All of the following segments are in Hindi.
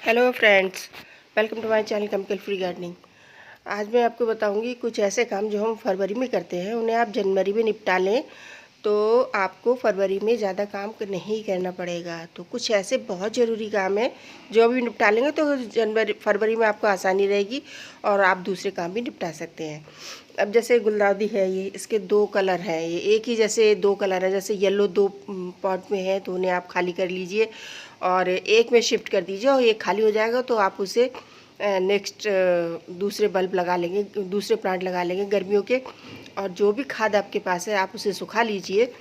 Hello friends, welcome to my channel chemical free gardening. आज मैं आपको बताऊंगी कुछ ऐसे काम जो हम फरवरी में करते हैं उन्हें आप जनवरी में निपटा लें तो आपको फरवरी में ज़्यादा काम नहीं करना पड़ेगा। तो कुछ ऐसे बहुत ज़रूरी काम है जो अभी निपटा लेंगे तो फरवरी में आपको आसानी रहेगी और आप दूसरे काम भी निपटा सकते हैं। अब जैसे गुलदाउदी है, ये इसके दो कलर हैं, ये एक ही जैसे दो कलर है, जैसे येलो दो पॉट में है तो उन्हें आप खाली कर लीजिए और एक में शिफ्ट कर दीजिए और ये खाली हो जाएगा तो आप उसे नेक्स्ट दूसरे बल्ब लगा लेंगे, दूसरे प्लांट लगा लेंगे गर्मियों के। और जो भी खाद आपके पास है आप उसे सुखा लीजिए,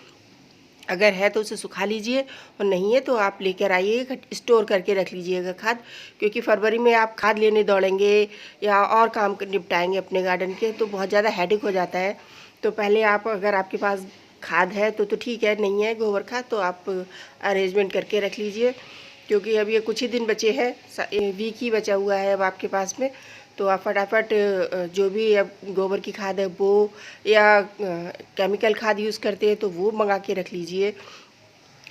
अगर है तो उसे सुखा लीजिए और नहीं है तो आप लेकर आइए, स्टोर करके रख लीजिएगा खाद। क्योंकि फरवरी में आप खाद लेने दौड़ेंगे या और काम निपटाएंगे अपने गार्डन के तो बहुत ज़्यादा हेडेक हो जाता है। तो पहले आप, अगर आपके पास खाद है तो ठीक है, नहीं है गोबर खाद तो आप अरेंजमेंट करके रख लीजिए। क्योंकि अब ये कुछ ही दिन बचे हैं, वीक ही बचा हुआ है अब आपके पास में, तो आप फटाफट जो भी अब गोबर की खाद है वो या केमिकल खाद यूज़ करते हैं तो वो मंगा के रख लीजिए,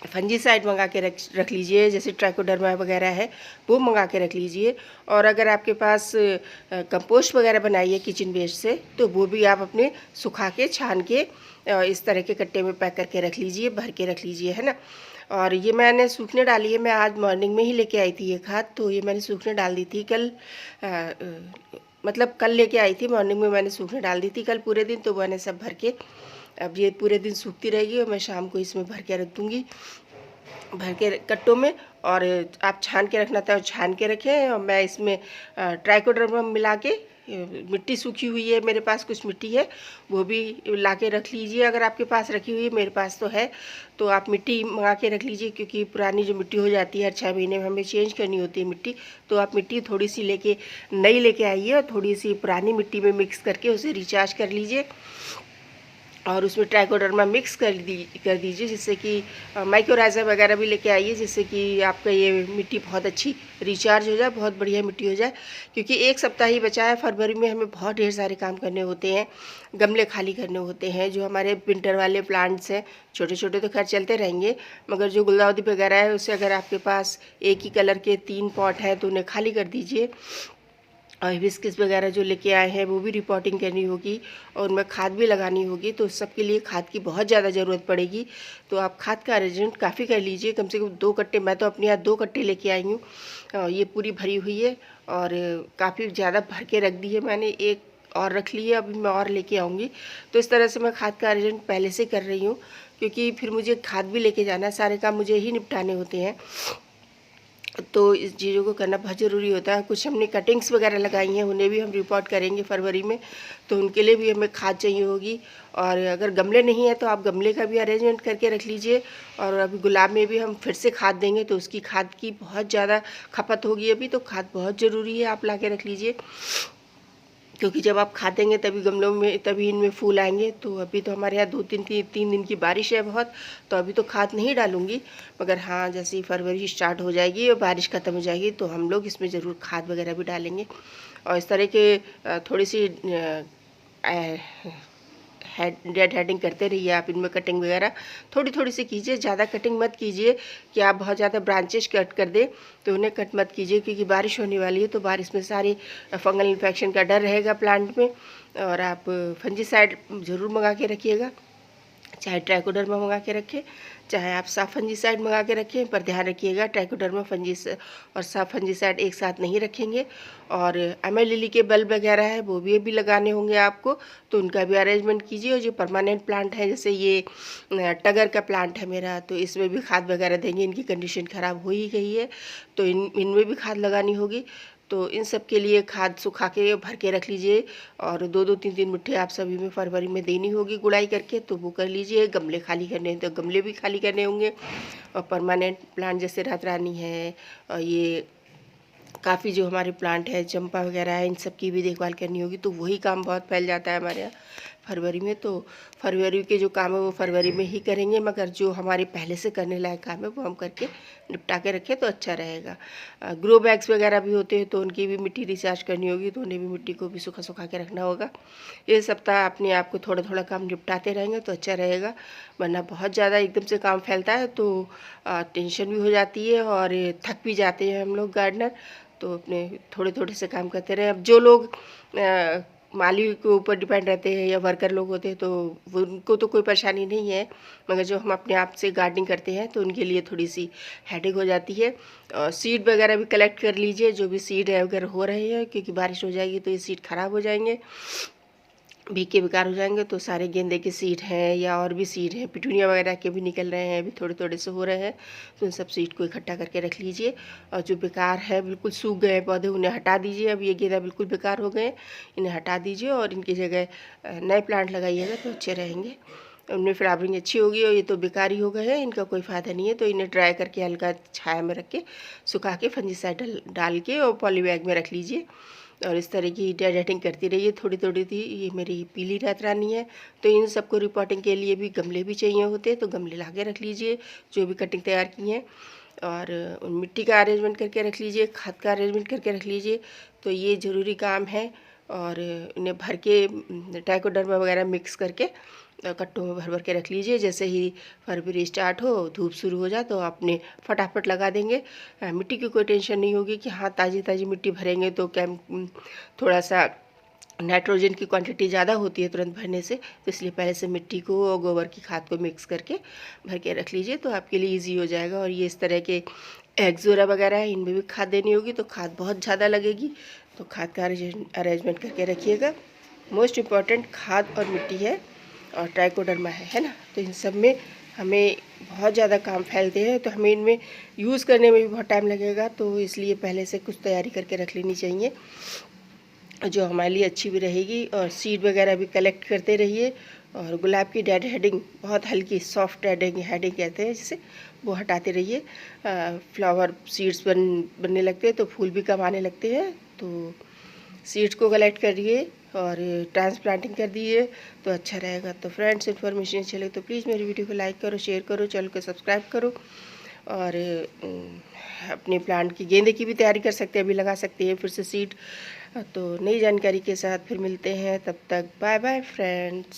फंजीसाइड मंगा के रख लीजिए, जैसे ट्राइकोडर्मा वगैरह है वो मंगा के रख लीजिए। और अगर आपके पास कंपोस्ट वगैरह बनाई है किचन वेस्ट से तो वो भी आप अपने सुखा के छान के इस तरह के कट्टे में पैक करके रख लीजिए, भर के रख लीजिए, है ना। और ये मैंने सूखने डाली है, मैं आज मॉर्निंग में ही लेके आई थी ये खाद, तो ये मैंने सूखने डाल दी थी कल, मतलब कल लेके आई थी, मॉर्निंग में मैंने सूखने डाल दी थी कल पूरे दिन, तो मैंने सब भर के, अब ये पूरे दिन सूखती रहेगी और मैं शाम को इसमें भर के रख दूँगी, भर के कट्टों में। और आप छान के रखना था छान के रखें। और मैं इसमें ट्राइकोडर्मा मिला के, मिट्टी सूखी हुई है मेरे पास, कुछ मिट्टी है वो भी ला के रख लीजिए, अगर आपके पास रखी हुई है, मेरे पास तो है, तो आप मिट्टी मंगा के रख लीजिए। क्योंकि पुरानी जो मिट्टी हो जाती है 6 महीने में हमें चेंज करनी होती है मिट्टी, तो आप मिट्टी थोड़ी सी लेके नई लेके आइए और थोड़ी सी पुरानी मिट्टी में मिक्स करके उसे रिचार्ज कर लीजिए और उसमें ट्राइकोडर्मा मिक्स कर दीजिए, जिससे कि माइक्रोराइज़ा वगैरह भी लेके आइए, जिससे कि आपका ये मिट्टी बहुत अच्छी रिचार्ज हो जाए, बहुत बढ़िया मिट्टी हो जाए। क्योंकि एक सप्ताह ही बचा है, फरवरी में हमें बहुत ढेर सारे काम करने होते हैं, गमले खाली करने होते हैं, जो हमारे विंटर वाले प्लांट्स हैं छोटे छोटे तो खैर चलते रहेंगे, मगर जो गुलदाउदी वगैरह है उससे अगर आपके पास एक ही कलर के 3 पॉट हैं तो उन्हें खाली कर दीजिए। और हिबिस्कस वगैरह जो लेके आए हैं वो भी रिपोर्टिंग करनी होगी और उनमें खाद भी लगानी होगी, तो सबके लिए खाद की बहुत ज़्यादा ज़रूरत पड़ेगी। तो आप खाद का अरेंजमेंट काफ़ी कर लीजिए, कम से कम 2 कट्टे, मैं तो अपने यहाँ 2 कट्टे लेके आई हूँ। ये पूरी भरी हुई है और काफ़ी ज़्यादा भर के रख दी है मैंने, एक और रख ली है, अभी मैं और लेके आऊँगी। तो इस तरह से मैं खाद का अरेंजमेंट पहले से कर रही हूँ, क्योंकि फिर मुझे खाद भी लेके जाना है, सारे काम मुझे ही निपटाने होते हैं, तो इस चीज़ों को करना बहुत ज़रूरी होता है। कुछ हमने कटिंग्स वगैरह लगाई हैं, उन्हें भी हम रिपोर्ट करेंगे फरवरी में, तो उनके लिए भी हमें खाद चाहिए होगी। और अगर गमले नहीं है तो आप गमले का भी अरेंजमेंट करके रख लीजिए। और अभी गुलाब में भी हम फिर से खाद देंगे तो उसकी खाद की बहुत ज़्यादा खपत होगी अभी, तो खाद बहुत ज़रूरी है, आप ला के रख लीजिए। क्योंकि जब आप खाद देंगे तभी गमलों में, तभी इनमें फूल आएंगे। तो अभी तो हमारे यहाँ 2-3 दिन की बारिश है बहुत, तो अभी तो खाद नहीं डालूंगी, मगर हाँ जैसे ही फरवरी स्टार्ट हो जाएगी और बारिश ख़त्म हो जाएगी तो हम लोग इसमें ज़रूर खाद वगैरह भी डालेंगे। और इस तरह के थोड़ी सी डेड हेडिंग करते रहिए आप, इनमें कटिंग वगैरह थोड़ी थोड़ी सी कीजिए, ज़्यादा कटिंग मत कीजिए कि आप बहुत ज़्यादा ब्रांचेस कट कर दें, तो उन्हें कट मत कीजिए। क्योंकि बारिश होने वाली है तो बारिश में सारी फंगल इन्फेक्शन का डर रहेगा प्लांट में। और आप फंजीसाइड ज़रूर मंगा के रखिएगा, चाहे ट्राइकोडर्मा मंगा के रखें, चाहे आप साफ फंजीसाइड मंगा के रखें, पर ध्यान रखिएगा ट्राइकोडर्मा और साफ फंजीसाइड एक साथ नहीं रखेंगे। और एमे लिली के बल्ब वगैरह है वो भी लगाने होंगे आपको, तो उनका भी अरेंजमेंट कीजिए। और जो परमानेंट प्लांट है, जैसे ये टगर का प्लांट है मेरा, तो इसमें भी खाद वगैरह देंगे, इनकी कंडीशन ख़राब हो ही गई है तो इनमें भी खाद लगानी होगी। तो इन सब के लिए खाद सुखा के भर के रख लीजिए और 2-2 3-3 मुट्ठी आप सभी में फरवरी में देनी होगी गुड़ाई करके, तो वो कर लीजिए। गमले खाली करने हैं तो गमले भी खाली करने होंगे। और परमानेंट प्लांट जैसे रात रानी है और ये काफ़ी जो हमारे प्लांट है, चंपा वगैरह है, इन सब की भी देखभाल करनी होगी, तो वही काम बहुत फैल जाता है हमारे यहाँ। फरवरी में, तो फरवरी के जो काम है वो फरवरी में ही करेंगे, मगर जो हमारे पहले से करने लायक काम है वो हम करके निपटा के रखें तो अच्छा रहेगा। ग्रो बैग्स वगैरह भी होते हैं तो उनकी भी मिट्टी रिचार्ज करनी होगी, तो उन्हें भी मिट्टी को भी सुखा के रखना होगा। ये सप्ताह अपने आप को थोड़ा थोड़ा काम निपटाते रहेंगे तो अच्छा रहेगा, वरना बहुत ज़्यादा एकदम से काम फैलता है तो टेंशन भी हो जाती है और थक भी जाते हैं हम लोग गार्डनर। तो अपने थोड़े थोड़े से काम करते रहे। अब जो लोग माली के ऊपर डिपेंड रहते हैं या वर्कर लोग होते हैं तो उनको तो कोई परेशानी नहीं है, मगर जो हम अपने आप से गार्डनिंग करते हैं तो उनके लिए थोड़ी सी हेडेक हो जाती है। और सीड वगैरह भी कलेक्ट कर लीजिए, जो भी सीड है वगैरह हो रहे हैं, क्योंकि बारिश हो जाएगी तो ये सीड ख़राब हो जाएंगे, भीग के बेकार हो जाएंगे। तो सारे गेंदे के सीड हैं या और भी सीड हैं, पिटूनिया वगैरह के भी निकल रहे हैं, अभी थोड़े थोड़े से हो रहे हैं, तो उन सब सीड को इकट्ठा करके रख लीजिए। और जो बेकार है, बिल्कुल सूख गए पौधे, उन्हें हटा दीजिए। अब ये गेंदा बिल्कुल बेकार हो गए, इन्हें हटा दीजिए और इनकी जगह नए प्लांट लगाइएगा तो अच्छे रहेंगे, उनमें फ्लावरिंग अच्छी होगी। और ये तो बेकार ही हो गए हैं, इनका कोई फ़ायदा नहीं है, तो इन्हें ड्राई करके हल्का छाया में रख के सुखा के फंजीसाइड डाल के और पॉली बैग में रख लीजिए। और इस तरह की डेडिटिंग करती रहिए थोड़ी थोड़ी थी। ये मेरी पीली रात रानी है, तो इन सबको रिपोर्टिंग के लिए भी गमले भी चाहिए होते, तो गमले ला के रख लीजिए जो भी कटिंग तैयार की हैं। और मिट्टी का अरेंजमेंट करके रख लीजिए, खाद का अरेंजमेंट करके रख लीजिए, तो ये ज़रूरी काम है। और इन्हें भर के ट्राइकोडर्मा वगैरह मिक्स करके कट्टों में भर भर के रख लीजिए। जैसे ही फरवरी स्टार्ट हो, धूप शुरू हो जाए तो आपने फटाफट लगा देंगे। मिट्टी की कोई टेंशन नहीं होगी कि हाँ ताज़ी ताज़ी मिट्टी भरेंगे तो थोड़ा सा नाइट्रोजन की क्वांटिटी ज़्यादा होती है तुरंत भरने से, तो इसलिए पहले से मिट्टी को और गोबर की खाद को मिक्स करके भर के रख लीजिए, तो आपके लिए ईजी हो जाएगा। और ये इस तरह के एग्जोरा वगैरह है, इनमें भी खाद देनी होगी तो खाद बहुत ज़्यादा लगेगी, तो खाद का अरेंजमेंट करके रखिएगा। मोस्ट इम्पॉर्टेंट खाद और मिट्टी है और ट्राइकोडर्मा है ना। तो इन सब में हमें बहुत ज़्यादा काम फैलते हैं, तो हमें इनमें यूज़ करने में भी बहुत टाइम लगेगा, तो इसलिए पहले से कुछ तैयारी करके रख लेनी चाहिए जो हमारे लिए अच्छी भी रहेगी। और सीड वगैरह भी कलेक्ट करते रहिए। और गुलाब की डेड हेडिंग, बहुत हल्की सॉफ्ट हेडिंग कहते हैं जिसे, वो हटाते रहिए। फ्लावर सीड्स बनने लगते हैं तो फूल भी कम आने लगते हैं, तो सीड्स को कलेक्ट करिए और ट्रांसप्लांटिंग कर दिए तो अच्छा रहेगा। तो फ्रेंड्स, इन्फॉर्मेशन अच्छी लगे तो प्लीज़ मेरी वीडियो को लाइक करो, शेयर करो, चैनल को सब्सक्राइब करो। और अपने प्लांट की गेंदे की भी तैयारी कर सकते हैं, अभी लगा सकते हैं फिर से सीड। तो नई जानकारी के साथ फिर मिलते हैं, तब तक बाय बाय फ्रेंड्स।